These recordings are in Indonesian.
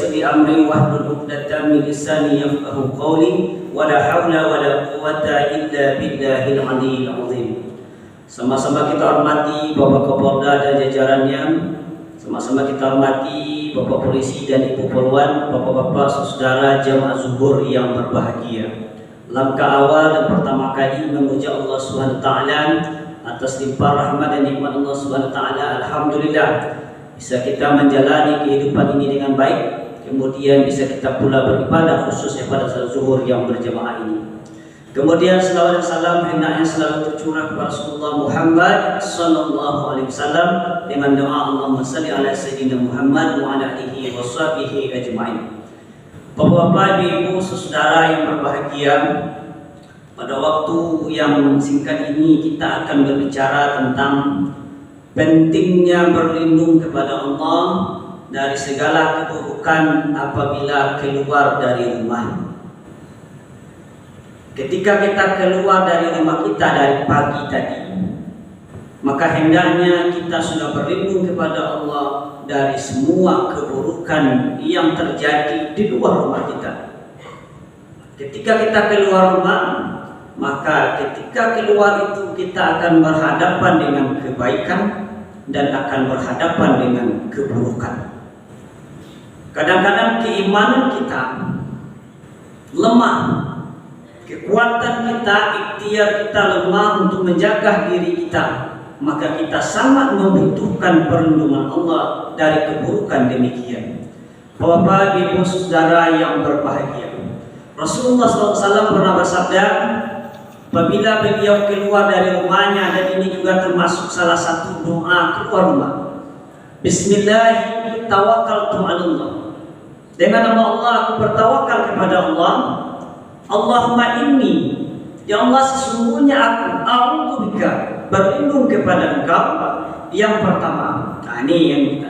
yassir li amri wahlul 'uqdatam min lisani yafqahu qawli wa la haula wa la quwwata illa billahil 'aliyyil 'azim. Sama-sama kita hormati Bapak Kapolda dan jajarannya. Sama-sama kita hormati Bapak Polisi dan Ibu Polwan, Bapak-bapak, saudara jamaah zuhur yang berbahagia. Langkah awal dan pertama kali memuji Allah Subhanahu wa taala atas limpah rahmat dan nikmat Allah Subhanahu wa taala. Alhamdulillah bisa kita menjalani kehidupan ini dengan baik. Kemudian bisa kita pula beribadah khususnya pada salat zuhur yang berjamaah ini. Kemudian salawat dan salam hendaknya selalu tercurah kepada Rasulullah Muhammad sallallahu alaihi wasallam dengan doa Allahumma shalli ala sayyidina Muhammad wa ala alihi washabihi ajmain. Bapak-bapak, ibu, saudara yang berbahagia, pada waktu yang singkat ini kita akan berbicara tentang pentingnya berlindung kepada Allah dari segala keburukan apabila keluar dari rumah. Ketika kita keluar dari rumah kita dari pagi tadi, maka hendaknya kita sudah berlindung kepada Allah dari semua keburukan yang terjadi di luar rumah kita. Ketika kita keluar rumah, maka ketika keluar itu kita akan berhadapan dengan kebaikan dan akan berhadapan dengan keburukan. Kadang-kadang keimanan kita lemah, kekuatan kita, ikhtiar kita lemah untuk menjaga diri kita, maka kita sangat membutuhkan perlindungan Allah dari keburukan demikian. Bapak, ibu, saudara yang berbahagia, Rasulullah SAW pernah bersabda, apabila beliau keluar dari rumahnya, dan ini juga termasuk salah satu doa keluar rumah, Bismillah tawakkaltu 'ala Allah. Dengan nama Allah aku bertawakal kepada Allah. Allahumma inni, ya Allah sesungguhnya aku a'udzubika, berlindung kepada Engkau. Yang pertama, ini yang kita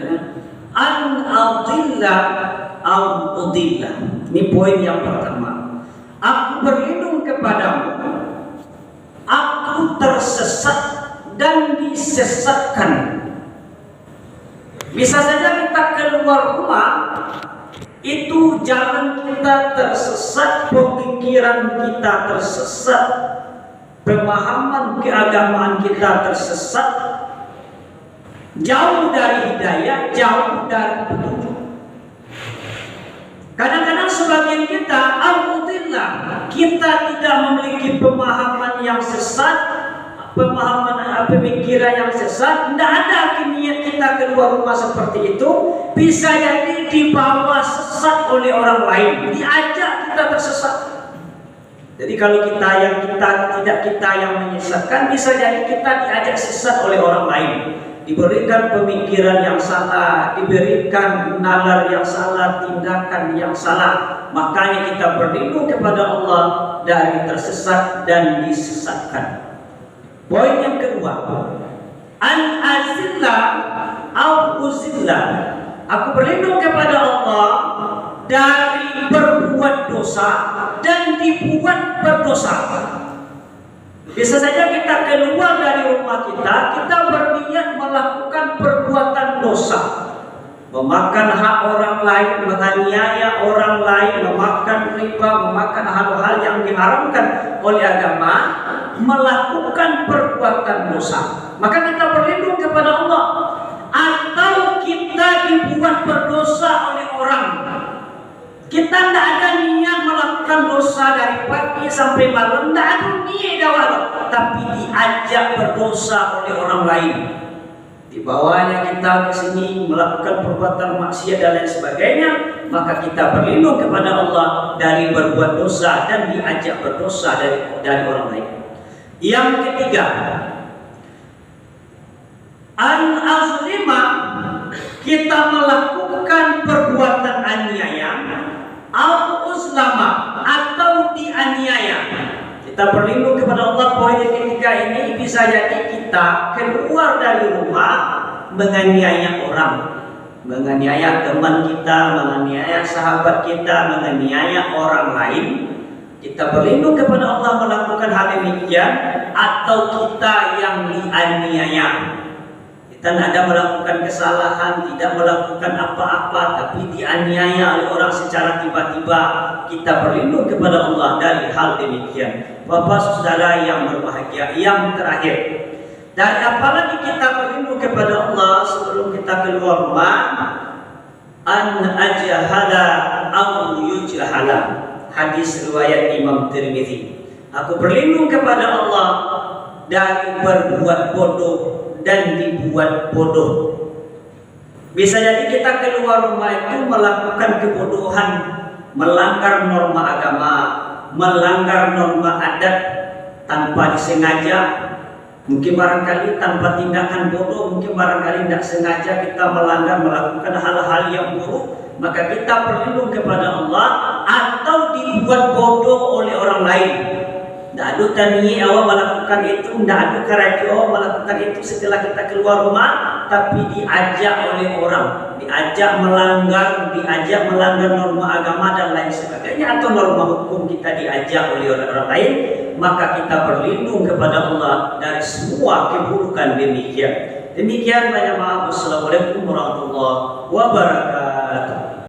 an adilla au udilla. Ini poin yang pertama. Aku berlindung kepadamu, aku tersesat dan disesatkan. Bisa saja kita keluar rumah, itu jalan kita tersesat, pemikiran kita tersesat, pemahaman keagamaan kita tersesat, jauh dari hidayah, jauh dari petunjuk. Kadang-kadang sebagian kita alhamdulillah, kita tidak memiliki pemahaman yang sesat, pemikiran yang sesat. Tidak ada niat kita keluar rumah seperti itu. Bisa jadi dibawa sesat oleh orang lain, diajak kita tersesat. Jadi kalau kita tidak kita yang menyesatkan, bisa jadi kita diajak sesat oleh orang lain, diberikan pemikiran yang salah, diberikan nalar yang salah, tindakan yang salah. Makanya kita berlindung kepada Allah dari tersesat dan disesatkan. Poin yang kedua, an azilla au uzilla. Aku berlindung kepada Allah dari berbuat dosa dan dibuat berdosa. Bisa saja kita keluar dari rumah kita berniat melakukan perbuatan dosa, memakan hak orang lain, menganiaya orang lain, memakan riba, memakan hal-hal yang diharamkan oleh agama, melakukan perbuatan dosa. Maka kita berlindung kepada Allah. Atau kita dibuat berdosa oleh orang, kita tidak ada niat melakukan dosa dari pagi sampai malam, tidak ada niat awal, tapi diajak berdosa oleh orang lain. Dibawanya kita ke sini melakukan perbuatan maksiat dan lain sebagainya, maka kita berlindung kepada Allah dari berbuat dosa dan diajak berdosa dari orang lain. Yang ketiga, an azlima, kita melakukan perbuatan aniaya, au uzlama, atau dianiaya. Kita berlindung kepada Allah. Poin yang ketiga ini bisa jadi kita keluar dari rumah menganiaya orang, menganiaya teman kita, menganiaya sahabat kita, menganiaya orang lain. Kita berlindung kepada Allah melakukan hal demikian, atau kita yang dianiaya. Kita tidak ada melakukan kesalahan, tidak melakukan apa-apa, tapi dianiaya oleh orang secara tiba-tiba. Kita berlindung kepada Allah dari hal demikian. Bapak saudara yang berbahagia, yang terakhir, dari apalagi kita berlindung kepada Allah sebelum kita keluar rumah, an ajhala aw yujhala. Hadis riwayat Imam Tirmidzi. Aku berlindung kepada Allah dari berbuat bodoh dan dibuat bodoh. Bisa jadi kita keluar rumah itu melakukan kebodohan, melanggar norma agama, melanggar norma adat tanpa disengaja. Mungkin barangkali tanpa tindakan bodoh, mungkin barangkali tidak sengaja kita melanggar, melakukan hal-hal yang buruk, maka kita berlindung kepada Allah atau dibuat bodoh oleh orang lain. Tidak ada tani awal melakukan itu, tidak ada karajo melakukan itu setelah kita keluar rumah, tapi diajak oleh orang, diajak melanggar norma agama dan lain sebagainya, atau norma hukum kita diajak oleh orang lain, maka kita berlindung kepada Allah dari semua keburukan demikian. Demikian, banyak maaf. Wassalamualaikum warahmatullahi wabarakatuh.